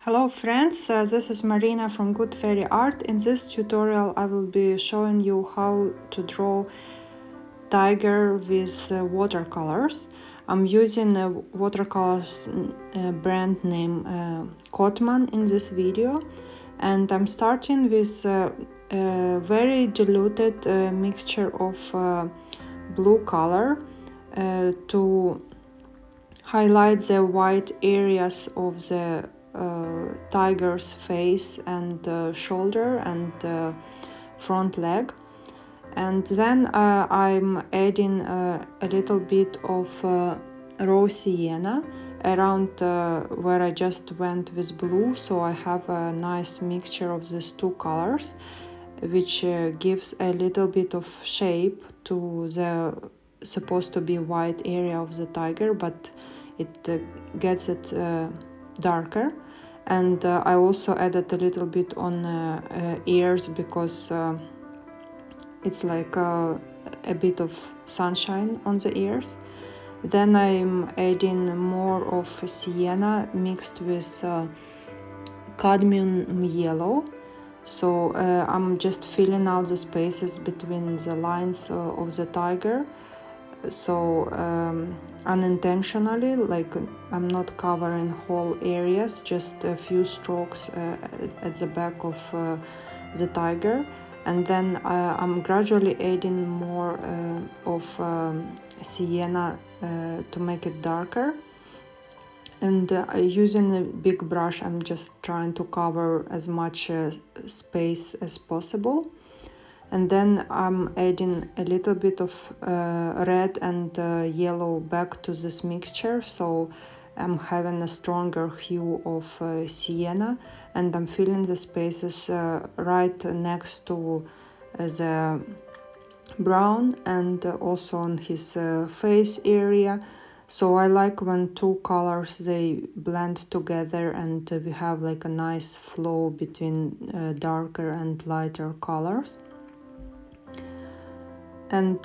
Hello friends, this is Marina from Good Fairy Art. In this tutorial I will be showing you how to draw tiger with watercolors. I'm using a watercolors brand name Cotman in this video, and I'm starting with a very diluted mixture of blue color to highlight the white areas of the tiger's face and shoulder and front leg. And then I'm adding a little bit of raw sienna around where I just went with blue, so I have a nice mixture of these two colors, which gives a little bit of shape to the supposed to be white area of the tiger, but it gets it darker. And I also added a little bit on ears because it's like a bit of sunshine on the ears. Then I'm adding more of sienna mixed with cadmium yellow. So I'm just filling out the spaces between the lines of the tiger. So unintentionally, like I'm not covering whole areas, just a few strokes at the back of the tiger. And then I'm gradually adding more of sienna to make it darker. And using a big brush, I'm just trying to cover as much space as possible. And then I'm adding a little bit of red and yellow back to this mixture, so I'm having a stronger hue of sienna, and I'm filling the spaces right next to the brown and also on his face area. So I like when two colors they blend together and we have like a nice flow between darker and lighter colors. And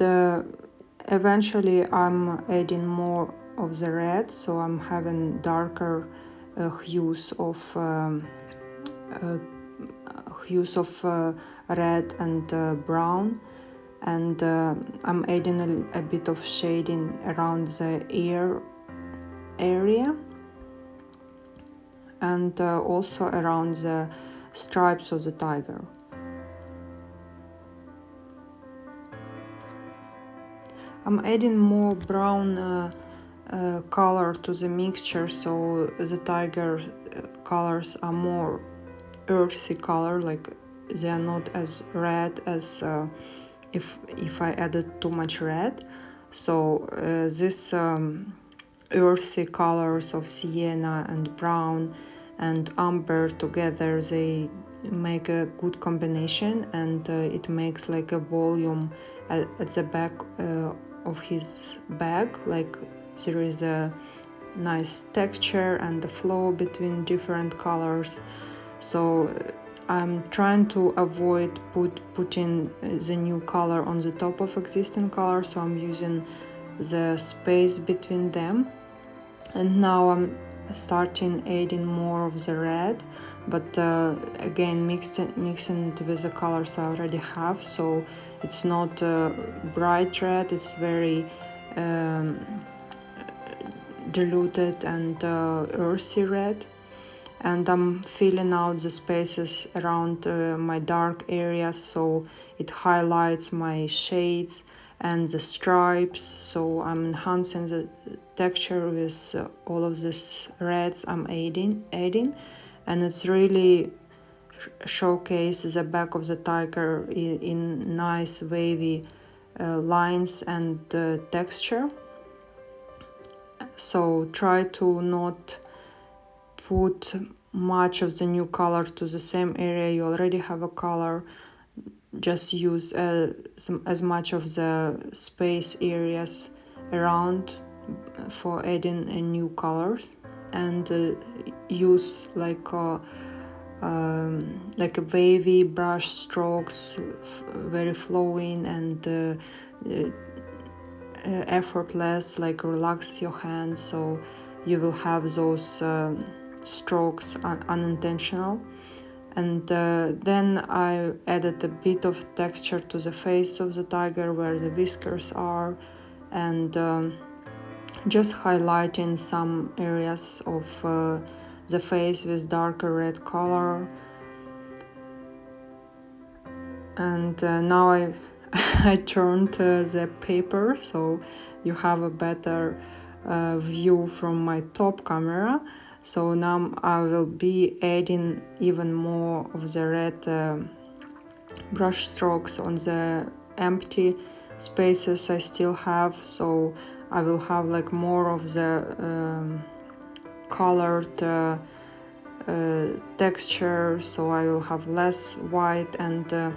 eventually I'm adding more of the red, so I'm having darker hues of red and brown, and I'm adding a bit of shading around the ear area and also around the stripes of the tiger. I'm adding more brown color to the mixture, so the tiger colors are more earthy color, like they are not as red as if I added too much red. So this earthy colors of sienna and brown and umber together, they make a good combination, and it makes like a volume at the back of his bag, like there is a nice texture and the flow between different colors. So I'm trying to avoid putting the new color on the top of existing color, so I'm using the space between them. And now I'm starting adding more of the red, but again mixing it with the colors I already have, so it's not bright red, it's very diluted and earthy red. And I'm filling out the spaces around my dark areas, so it highlights my shades and the stripes. So I'm enhancing the texture with all of these reds I'm adding, and it's really showcases the back of the tiger in nice wavy lines and texture. So try to not put much of the new color to the same area you already have a color. Just use as much of the space areas around for adding new colors, and use like a wavy brush strokes, very flowing and effortless, like relax your hands, so you will have those strokes unintentional. And then I added a bit of texture to the face of the tiger where the whiskers are, and just highlighting some areas of the face with darker red color. And now I turned the paper so you have a better view from my top camera. So now I will be adding even more of the red brush strokes on the empty spaces I still have. So I will have like more of the colored texture, so I will have less white, and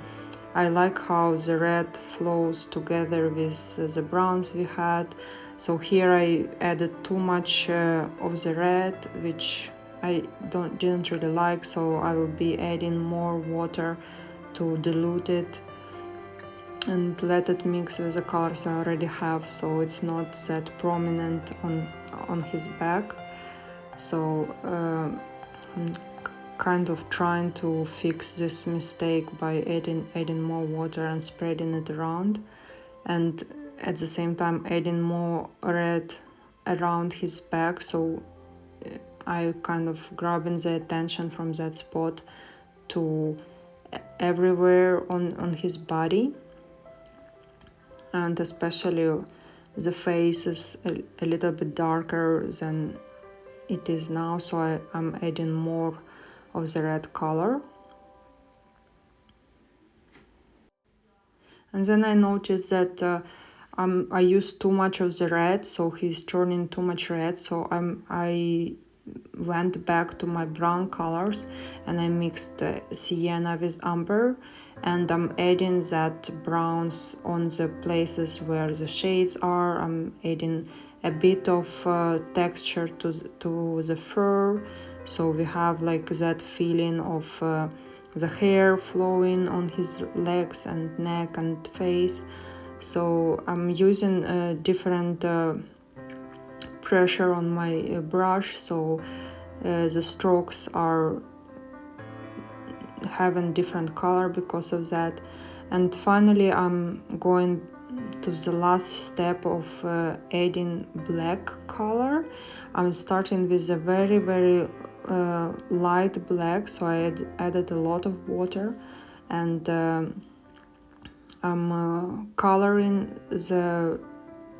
I like how the red flows together with the browns we had. So here I added too much of the red, which I didn't really like, so I will be adding more water to dilute it and let it mix with the colors I already have, so it's not that prominent on his back. So I'm kind of trying to fix this mistake by adding more water and spreading it around, and at the same time adding more red around his back, so I kind of grabbing the attention from that spot to everywhere on his body, and especially the face is a little bit darker than it is now, so I'm adding more of the red color. And then I noticed that I used too much of the red, so he's turning too much red, so I went back to my brown colors and I mixed Sienna with Umber, and I'm adding that browns on the places where the shades are. I'm adding a bit of texture to the fur, so we have like that feeling of the hair flowing on his legs and neck and face. So I'm using different pressure on my brush, so the strokes are having different color because of that. And finally I'm going to the last step of adding black color. I'm starting with a very light black, so I added a lot of water, and I'm coloring the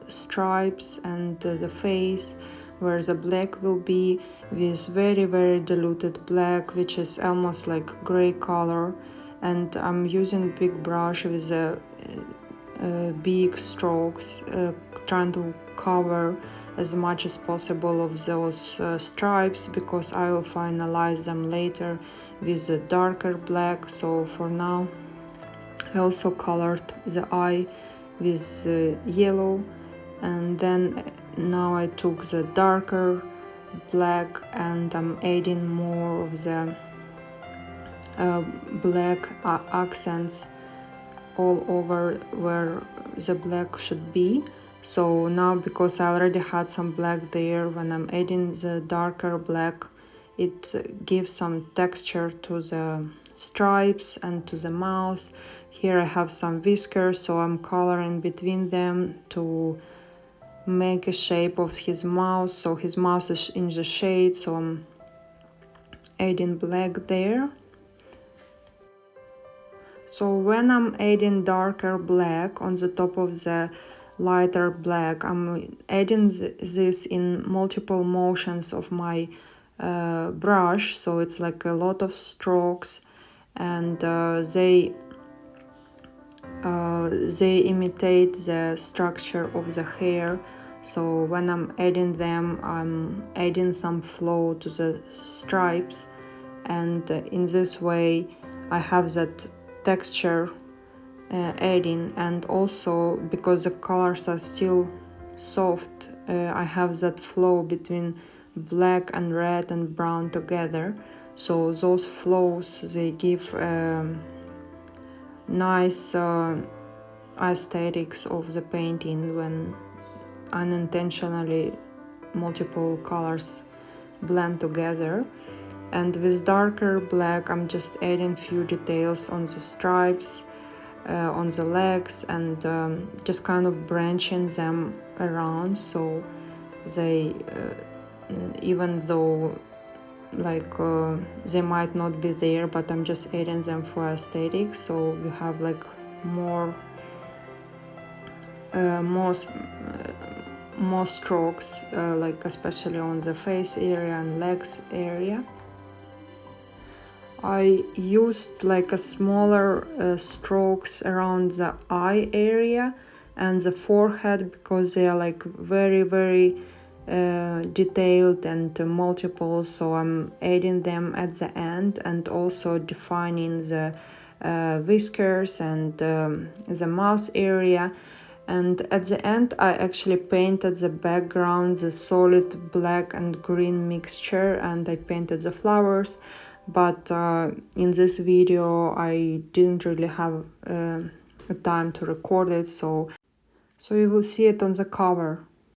stripes and the face where the black will be with very diluted black, which is almost like gray color. And I'm using big brush with big strokes, trying to cover as much as possible of those stripes, because I will finalize them later with a darker black. So for now I also colored the eye with yellow, and then now I took the darker black and I'm adding more of the black accents all over where the black should be. So now, because I already had some black there, when I'm adding the darker black, it gives some texture to the stripes and to the mouth. Here I have some whiskers, so I'm coloring between them to make a shape of his mouth. So his mouth is in the shade, so I'm adding black there. So when I'm adding darker black on the top of the lighter black, I'm adding this in multiple motions of my brush, so it's like a lot of strokes, and they imitate the structure of the hair. So when I'm adding them, I'm adding some flow to the stripes, and in this way I have that texture adding, and also because the colors are still soft, I have that flow between black and red and brown together. So those flows, they give nice aesthetics of the painting when unintentionally multiple colors blend together. And with darker black, I'm just adding few details on the stripes, on the legs, and just kind of branching them around, so they even though like they might not be there, but I'm just adding them for aesthetic, so we have like more strokes, like especially on the face area and legs area. I used like a smaller strokes around the eye area and the forehead, because they are like very detailed and multiple, so I'm adding them at the end, and also defining the whiskers and the mouth area. And at the end, I actually painted the background, the solid black and green mixture, and I painted the flowers. But in this video, I didn't really have time to record it, so you will see it on the cover.